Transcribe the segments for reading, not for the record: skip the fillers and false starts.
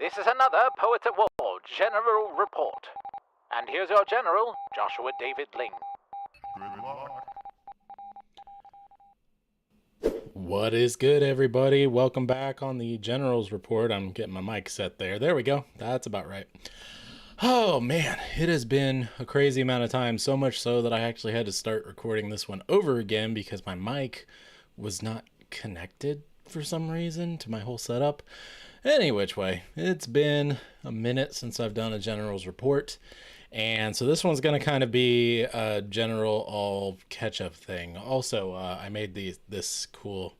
This is another Poets at War General Report. And here's your General, Joshua David Ling. Good luck. What is good, everybody? Welcome back on the General's Report. I'm getting my mic set there. There we go. That's about right. Oh man, it has been a crazy amount of time, so much so that I actually had to start recording this one over again because my mic was not connected for some reason to my whole setup. Any which way, it's been a minute since I've done a General's Report. And so this one's going to kind of be a general all catch-up thing. Also, I made this cool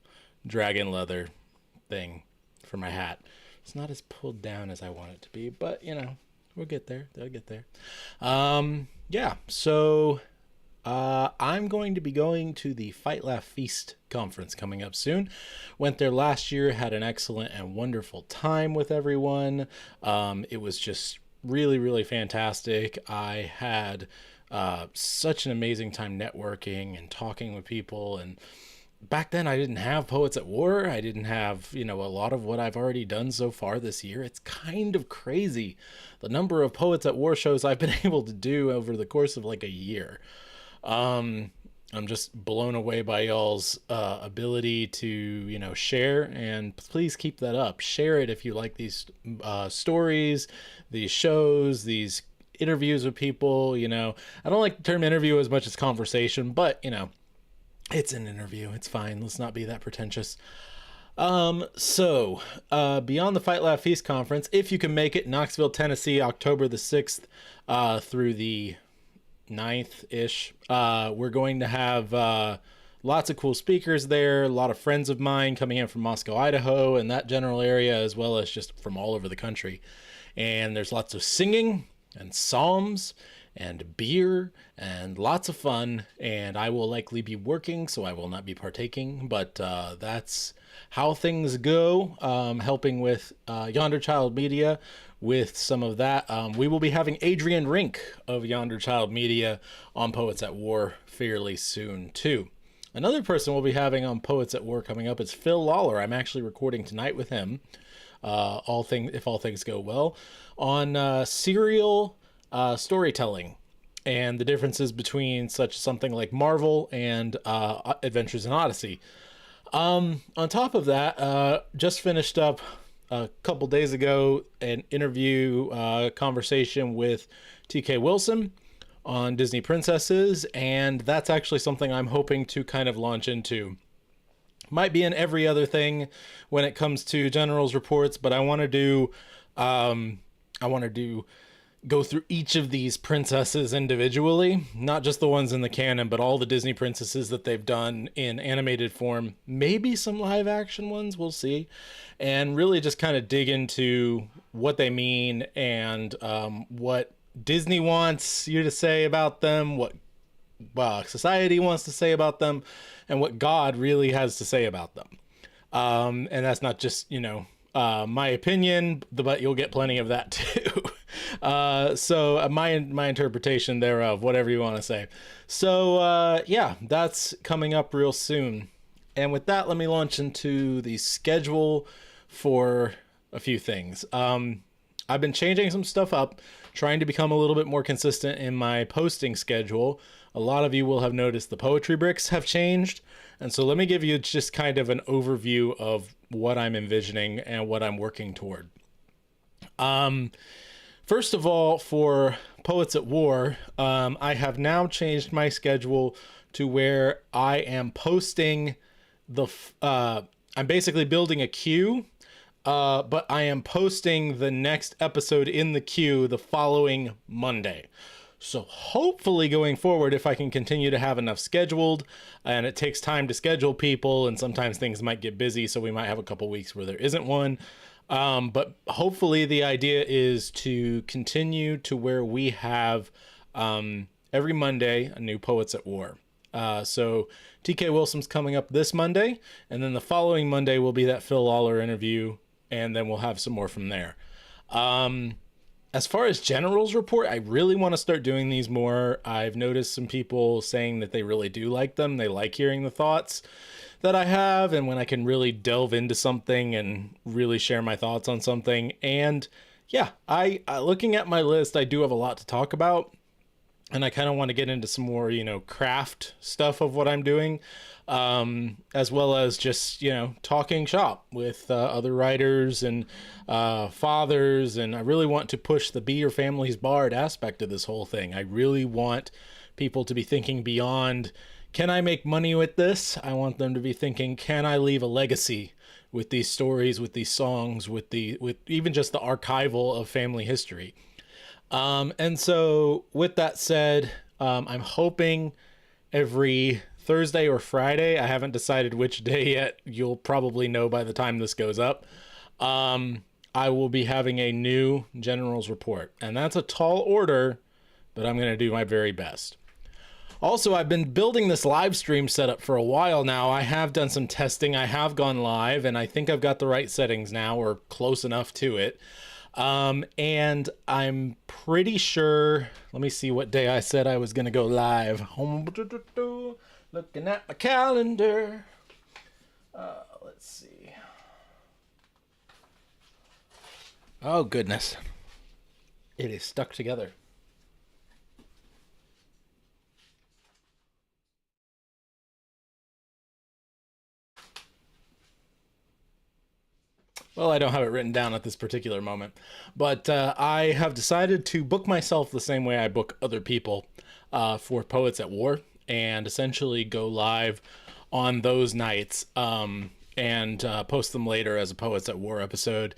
dragon leather thing for my hat. It's not as pulled down as I want it to be, but, you know, we'll get there. They'll get there. Yeah, so I'm going to be going to the Fight Laugh Feast conference coming up soon. Went there last year, had an excellent and wonderful time with everyone. It was just really fantastic. I had such an amazing time networking and talking with people, and back then I didn't have Poets at War. I didn't have, you know, a lot of what I've already done so far this year. It's kind of crazy the number of Poets at War shows I've been able to do over the course of like a year. I'm just blown away by y'all's ability to, you know, share, and please keep that up. Share it if you like these stories, these shows, these interviews with people. You know, I don't like the term interview as much as conversation, but, you know, it's an interview. It's fine. Let's not be that pretentious. So beyond the Fight Laugh Feast conference, if you can make it, Knoxville, Tennessee, October the 6th through the 9th-ish. We're going to have lots of cool speakers there, a lot of friends of mine coming in from Moscow, Idaho, and that general area, as well as just from all over the country. And there's lots of singing and psalms and beer and lots of fun, and I will likely be working, so I will not be partaking, but that's how things go. Helping with Yonder Child Media with some of that. We will be having Adrian Rink of Yonder Child Media on Poets at War fairly soon too. Another person we'll be having on Poets at War coming up is Phil Lawler. I'm actually recording tonight with him, if all things go well, on serial storytelling and the differences between something like Marvel and Adventures in Odyssey. On top of that, just finished up a couple days ago an interview conversation with TK Wilson on Disney Princesses, and that's actually something I'm hoping to kind of launch into. Might be in every other thing when it comes to General's Reports, but I want to do go through each of these princesses individually, not just the ones in the canon, but all the Disney princesses that they've done in animated form, maybe some live action ones, we'll see, and really just kind of dig into what they mean and what Disney wants you to say about them, what society wants to say about them, and what God really has to say about them. And that's not just, you know, my opinion, but you'll get plenty of that too. So my interpretation thereof, whatever you want to say. So yeah, that's coming up real soon. And with that, let me launch into the schedule for a few things. I've been changing some stuff up, trying to become a little bit more consistent in my posting schedule. A lot of you will have noticed the poetry bricks have changed. And so let me give you just kind of an overview of what I'm envisioning and what I'm working toward. First of all, for Poets at War, I have now changed my schedule to where I am posting I'm basically building a queue, but I am posting the next episode in the queue the following Monday. So hopefully going forward, if I can continue to have enough scheduled, and it takes time to schedule people, and sometimes things might get busy, so we might have a couple weeks where there isn't one. But hopefully the idea is to continue to where we have every Monday a new Poets at War. So TK Wilson's coming up this Monday, and then the following Monday will be that Phil Lawler interview, and then we'll have some more from there. As far as General's Report, I really want to start doing these more. I've noticed some people saying that they really do like them. They like hearing the thoughts. that I have, and when I can really delve into something and really share my thoughts on something. And yeah, I looking at my list, I do have a lot to talk about, and I kind of want to get into some more, craft stuff of what I'm doing, as well as just, talking shop with other writers and fathers. And I really want to push the Be Your Family's Bard aspect of this whole thing. I really want people to be thinking beyond, can I make money with this? I want them to be thinking, can I leave a legacy with these stories, with these songs, with even just the archival of family history. And so with that said, I'm hoping every Thursday or Friday, I haven't decided which day yet. You'll probably know by the time this goes up. I will be having a new General's Report, and that's a tall order, but I'm going to do my very best. Also, I've been building this live stream setup for a while now. I have done some testing. I have gone live, and I think I've got the right settings now, or close enough to it. And I'm pretty sure, let me see what day I said I was going to go live. Looking at my calendar. Let's see. Oh, goodness. It is stuck together. Well, I don't have it written down at this particular moment, but I have decided to book myself the same way I book other people for Poets at War, and essentially go live on those nights and post them later as a Poets at War episode.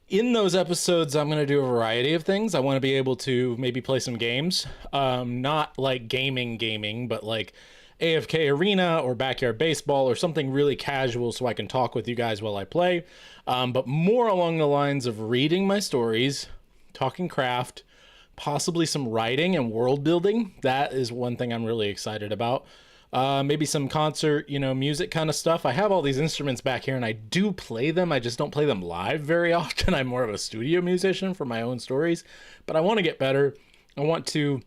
In those episodes, I'm going to do a variety of things. I want to be able to maybe play some games, not like gaming, but like AFK Arena or Backyard Baseball or something really casual so I can talk with you guys while I play. But more along the lines of reading my stories, talking craft, possibly some writing and world building. That is one thing I'm really excited about. Maybe some concert, music kind of stuff. I have all these instruments back here and I do play them. I just don't play them live very often. I'm more of a studio musician for my own stories, but I want to get better. I want to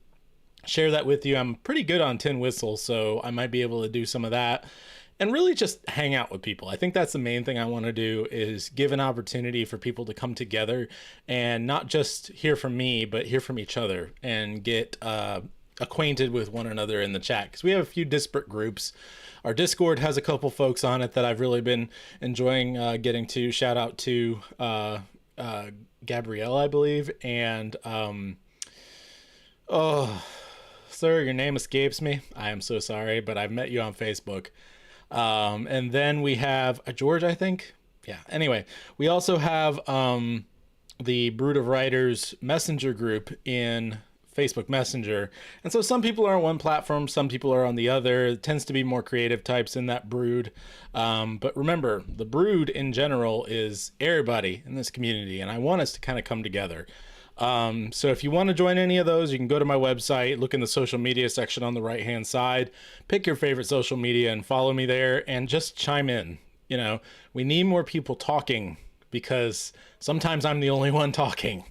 share that with you. I'm pretty good on tin whistle, so I might be able to do some of that and really just hang out with people. I think that's the main thing I want to do, is give an opportunity for people to come together and not just hear from me, but hear from each other and get acquainted with one another in the chat, because we have a few disparate groups. Our Discord has a couple folks on it that I've really been enjoying getting to. Shout out to Gabrielle, I believe, and oh, sir, your name escapes me. I am so sorry, but I've met you on Facebook. And then we have George, I think. Yeah. Anyway, we also have the Brood of Writers Messenger group in Facebook Messenger. And so some people are on one platform, some people are on the other. It tends to be more creative types in that Brood. But remember, the Brood in general is everybody in this community, and I want us to kind of come together. So if you want to join any of those, you can go to my website, look in the social media section on the right hand side, pick your favorite social media and follow me there, and just chime in. We need more people talking, because sometimes I'm the only one talking.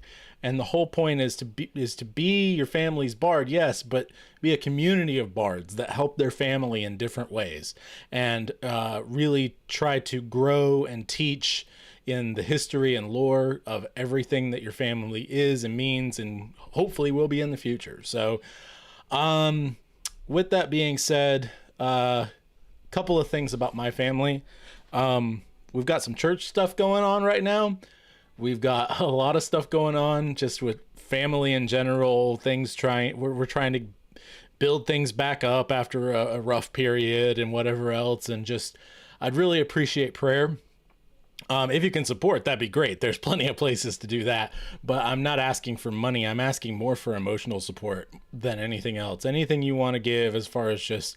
And the whole point is to be your family's bard, yes, but be a community of bards that help their family in different ways, and really try to grow and teach in the history and lore of everything that your family is and means, and hopefully will be in the future. So with that being said, couple of things about my family. We've got some church stuff going on right now. We've got a lot of stuff going on just with family in general, we're trying to build things back up after a rough period and whatever else. And just, I'd really appreciate prayer. If you can support, that'd be great. There's plenty of places to do that, but I'm not asking for money. I'm asking more for emotional support than anything else. Anything you want to give as far as just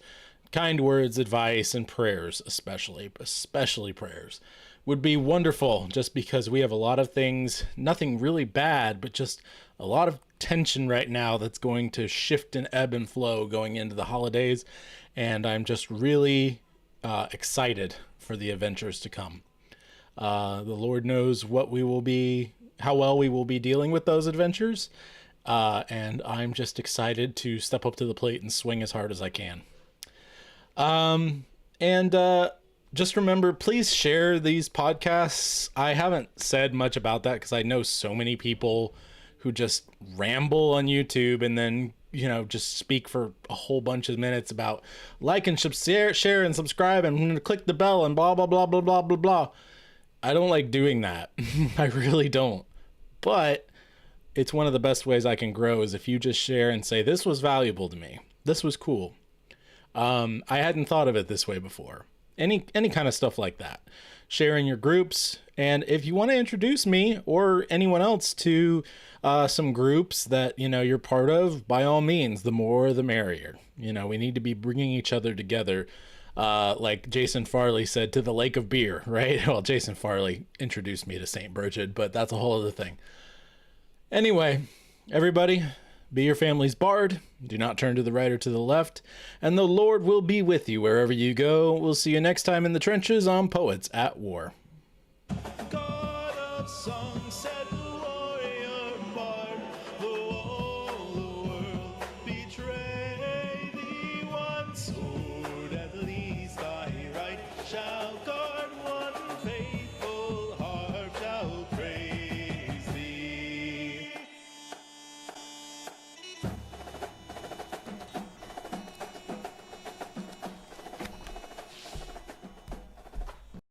kind words, advice, and prayers, especially prayers, would be wonderful, just because we have a lot of things, nothing really bad, but just a lot of tension right now that's going to shift and ebb and flow going into the holidays. And I'm just really excited for the adventures to come. The Lord knows how well we will be dealing with those adventures. And I'm just excited to step up to the plate and swing as hard as I can. just remember, please share these podcasts. I haven't said much about that because I know so many people who just ramble on YouTube and then, just speak for a whole bunch of minutes about like and share and subscribe and click the bell and blah, blah, blah, blah, blah, blah, blah. I don't like doing that. I really don't. But it's one of the best ways I can grow is if you just share and say, this was valuable to me. This was cool. I hadn't thought of it this way before. Any kind of stuff like that. Share in your groups. And if you want to introduce me or anyone else to some groups that, you're part of, by all means, the more the merrier. We need to be bringing each other together. Like Jason Farley said, to the lake of beer, right? Well, Jason Farley introduced me to St. Bridget, but that's a whole other thing. Anyway, everybody, be your family's bard. Do not turn to the right or to the left. And the Lord will be with you wherever you go. We'll see you next time in the trenches on Poets at War.